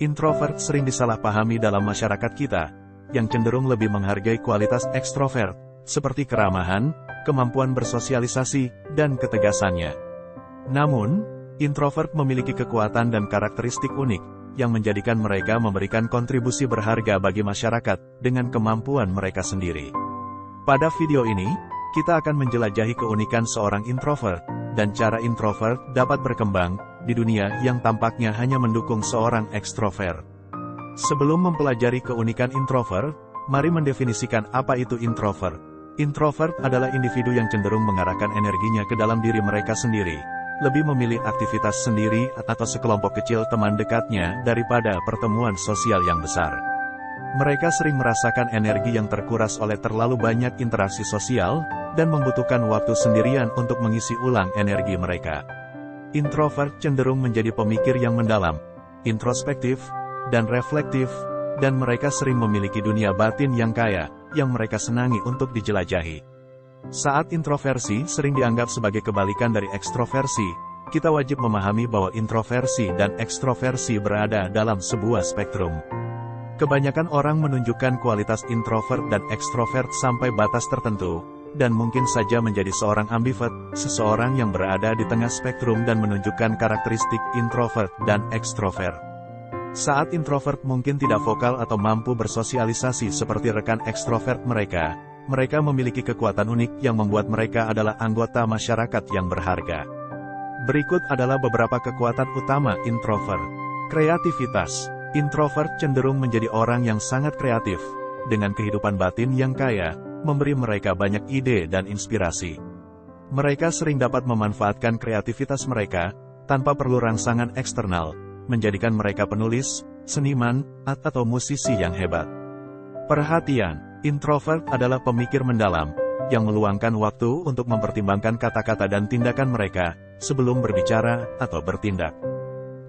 Introvert sering disalahpahami dalam masyarakat kita, yang cenderung lebih menghargai kualitas ekstrovert, seperti keramahan, kemampuan bersosialisasi, dan ketegasannya. Namun, introvert memiliki kekuatan dan karakteristik unik, yang menjadikan mereka memberikan kontribusi berharga bagi masyarakat, dengan kemampuan mereka sendiri. Pada video ini, kita akan menjelajahi keunikan seorang introvert, dan cara introvert dapat berkembang di dunia yang tampaknya hanya mendukung seorang ekstrovert. Sebelum mempelajari keunikan introvert, mari mendefinisikan apa itu introvert. Introvert adalah individu yang cenderung mengarahkan energinya ke dalam diri mereka sendiri, lebih memilih aktivitas sendiri atau sekelompok kecil teman dekatnya daripada pertemuan sosial yang besar. Mereka sering merasakan energi yang terkuras oleh terlalu banyak interaksi sosial, dan membutuhkan waktu sendirian untuk mengisi ulang energi mereka. Introvert cenderung menjadi pemikir yang mendalam, introspektif, dan reflektif, dan mereka sering memiliki dunia batin yang kaya, yang mereka senangi untuk dijelajahi. Saat introversi sering dianggap sebagai kebalikan dari ekstroversi, kita wajib memahami bahwa introversi dan ekstroversi berada dalam sebuah spektrum. Kebanyakan orang menunjukkan kualitas introvert dan ekstrovert sampai batas tertentu, dan mungkin saja menjadi seorang ambivert, seseorang yang berada di tengah spektrum dan menunjukkan karakteristik introvert dan ekstrovert. Saat introvert mungkin tidak vokal atau mampu bersosialisasi seperti rekan ekstrovert mereka, mereka memiliki kekuatan unik yang membuat mereka adalah anggota masyarakat yang berharga. Berikut adalah beberapa kekuatan utama introvert. Kreativitas. Introvert cenderung menjadi orang yang sangat kreatif, dengan kehidupan batin yang kaya, memberi mereka banyak ide dan inspirasi. Mereka sering dapat memanfaatkan kreativitas mereka, tanpa perlu rangsangan eksternal, menjadikan mereka penulis, seniman, atau musisi yang hebat. Perhatian. Introvert adalah pemikir mendalam, yang meluangkan waktu untuk mempertimbangkan kata-kata dan tindakan mereka, sebelum berbicara atau bertindak.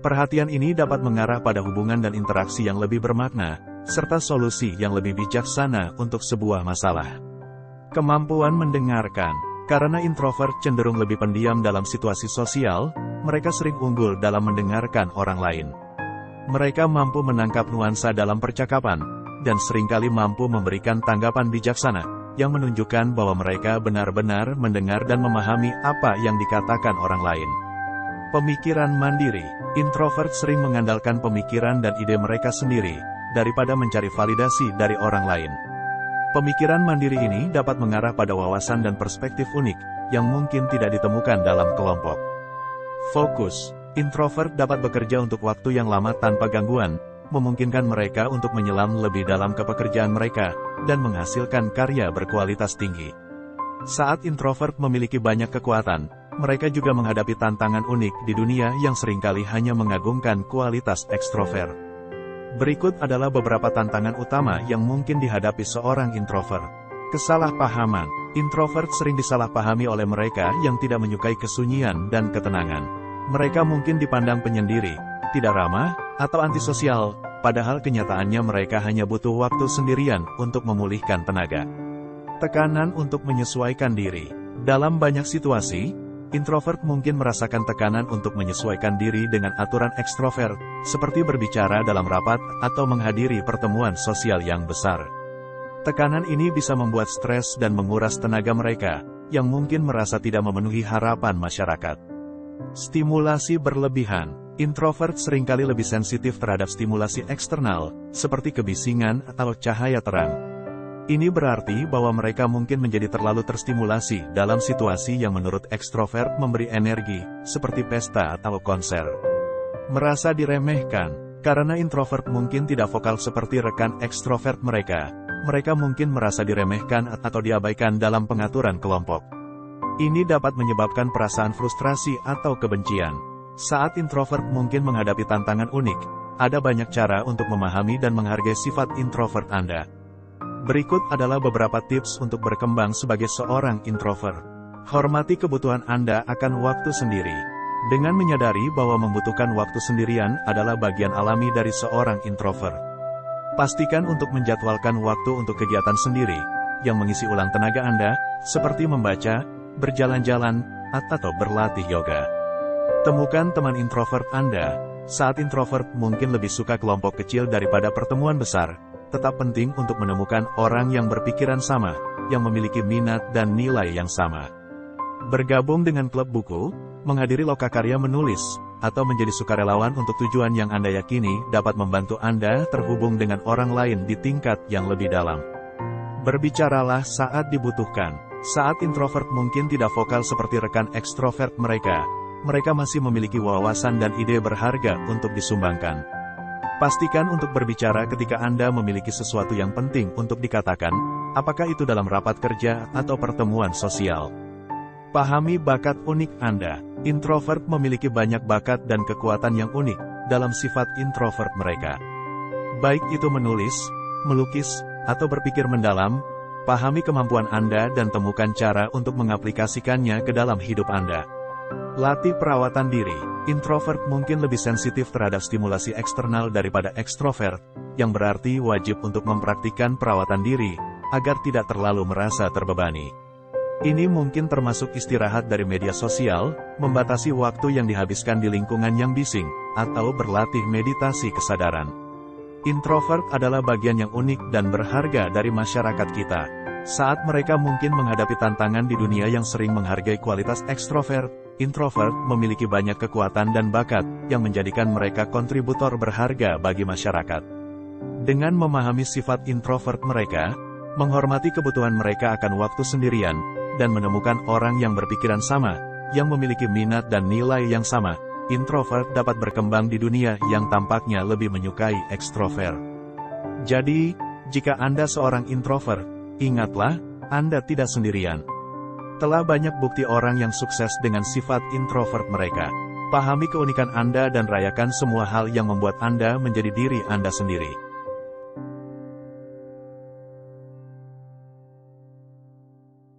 Perhatian ini dapat mengarah pada hubungan dan interaksi yang lebih bermakna, serta solusi yang lebih bijaksana untuk sebuah masalah. Kemampuan mendengarkan. Karena introvert cenderung lebih pendiam dalam situasi sosial, mereka sering unggul dalam mendengarkan orang lain. Mereka mampu menangkap nuansa dalam percakapan, dan seringkali mampu memberikan tanggapan bijaksana, yang menunjukkan bahwa mereka benar-benar mendengar dan memahami apa yang dikatakan orang lain. Pemikiran mandiri. Introvert sering mengandalkan pemikiran dan ide mereka sendiri, daripada mencari validasi dari orang lain. Pemikiran mandiri ini dapat mengarah pada wawasan dan perspektif unik, yang mungkin tidak ditemukan dalam kelompok. Fokus. Introvert dapat bekerja untuk waktu yang lama tanpa gangguan, memungkinkan mereka untuk menyelam lebih dalam ke pekerjaan mereka, dan menghasilkan karya berkualitas tinggi. Saat introvert memiliki banyak kekuatan, mereka juga menghadapi tantangan unik di dunia yang seringkali hanya mengagungkan kualitas ekstrovert. Berikut adalah beberapa tantangan utama yang mungkin dihadapi seorang introvert. Kesalahpahaman. Introvert sering disalahpahami oleh mereka yang tidak menyukai kesunyian dan ketenangan. Mereka mungkin dipandang penyendiri, tidak ramah, atau antisosial, padahal kenyataannya mereka hanya butuh waktu sendirian untuk memulihkan tenaga. Tekanan untuk menyesuaikan diri. Dalam banyak situasi, introvert mungkin merasakan tekanan untuk menyesuaikan diri dengan aturan ekstrovert, seperti berbicara dalam rapat atau menghadiri pertemuan sosial yang besar. Tekanan ini bisa membuat stres dan menguras tenaga mereka, yang mungkin merasa tidak memenuhi harapan masyarakat. Stimulasi berlebihan. Introvert seringkali lebih sensitif terhadap stimulasi eksternal, seperti kebisingan atau cahaya terang. Ini berarti bahwa mereka mungkin menjadi terlalu terstimulasi dalam situasi yang menurut ekstrovert memberi energi, seperti pesta atau konser. Merasa diremehkan. Karena introvert mungkin tidak vokal seperti rekan ekstrovert mereka, mereka mungkin merasa diremehkan atau diabaikan dalam pengaturan kelompok. Ini dapat menyebabkan perasaan frustrasi atau kebencian. Saat introvert mungkin menghadapi tantangan unik, ada banyak cara untuk memahami dan menghargai sifat introvert Anda. Berikut adalah beberapa tips untuk berkembang sebagai seorang introvert. Hormati kebutuhan Anda akan waktu sendiri. Dengan menyadari bahwa membutuhkan waktu sendirian adalah bagian alami dari seorang introvert. Pastikan untuk menjadwalkan waktu untuk kegiatan sendiri, yang mengisi ulang tenaga Anda, seperti membaca, berjalan-jalan, atau berlatih yoga. Temukan teman introvert Anda. Saat introvert mungkin lebih suka kelompok kecil daripada pertemuan besar, tetap penting untuk menemukan orang yang berpikiran sama, yang memiliki minat dan nilai yang sama. Bergabung dengan klub buku, menghadiri lokakarya menulis, atau menjadi sukarelawan untuk tujuan yang Anda yakini dapat membantu Anda terhubung dengan orang lain di tingkat yang lebih dalam. Berbicaralah saat dibutuhkan. Saat introvert mungkin tidak vokal seperti rekan ekstrovert mereka masih memiliki wawasan dan ide berharga untuk disumbangkan. Pastikan untuk berbicara ketika Anda memiliki sesuatu yang penting untuk dikatakan, apakah itu dalam rapat kerja atau pertemuan sosial. Pahami bakat unik Anda. Introvert memiliki banyak bakat dan kekuatan yang unik dalam sifat introvert mereka. Baik itu menulis, melukis, atau berpikir mendalam, pahami kemampuan Anda dan temukan cara untuk mengaplikasikannya ke dalam hidup Anda. Latih perawatan diri. Introvert mungkin lebih sensitif terhadap stimulasi eksternal daripada ekstrovert, yang berarti wajib untuk mempraktikkan perawatan diri, agar tidak terlalu merasa terbebani. Ini mungkin termasuk istirahat dari media sosial, membatasi waktu yang dihabiskan di lingkungan yang bising, atau berlatih meditasi kesadaran. Introvert adalah bagian yang unik dan berharga dari masyarakat kita. Saat mereka mungkin menghadapi tantangan di dunia yang sering menghargai kualitas ekstrovert, introvert memiliki banyak kekuatan dan bakat yang menjadikan mereka kontributor berharga bagi masyarakat. Dengan memahami sifat introvert mereka, menghormati kebutuhan mereka akan waktu sendirian, dan menemukan orang yang berpikiran sama, yang memiliki minat dan nilai yang sama, introvert dapat berkembang di dunia yang tampaknya lebih menyukai ekstrovert. Jadi, jika Anda seorang introvert, ingatlah, Anda tidak sendirian. Telah banyak bukti orang yang sukses dengan sifat introvert mereka. Pahami keunikan Anda dan rayakan semua hal yang membuat Anda menjadi diri Anda sendiri.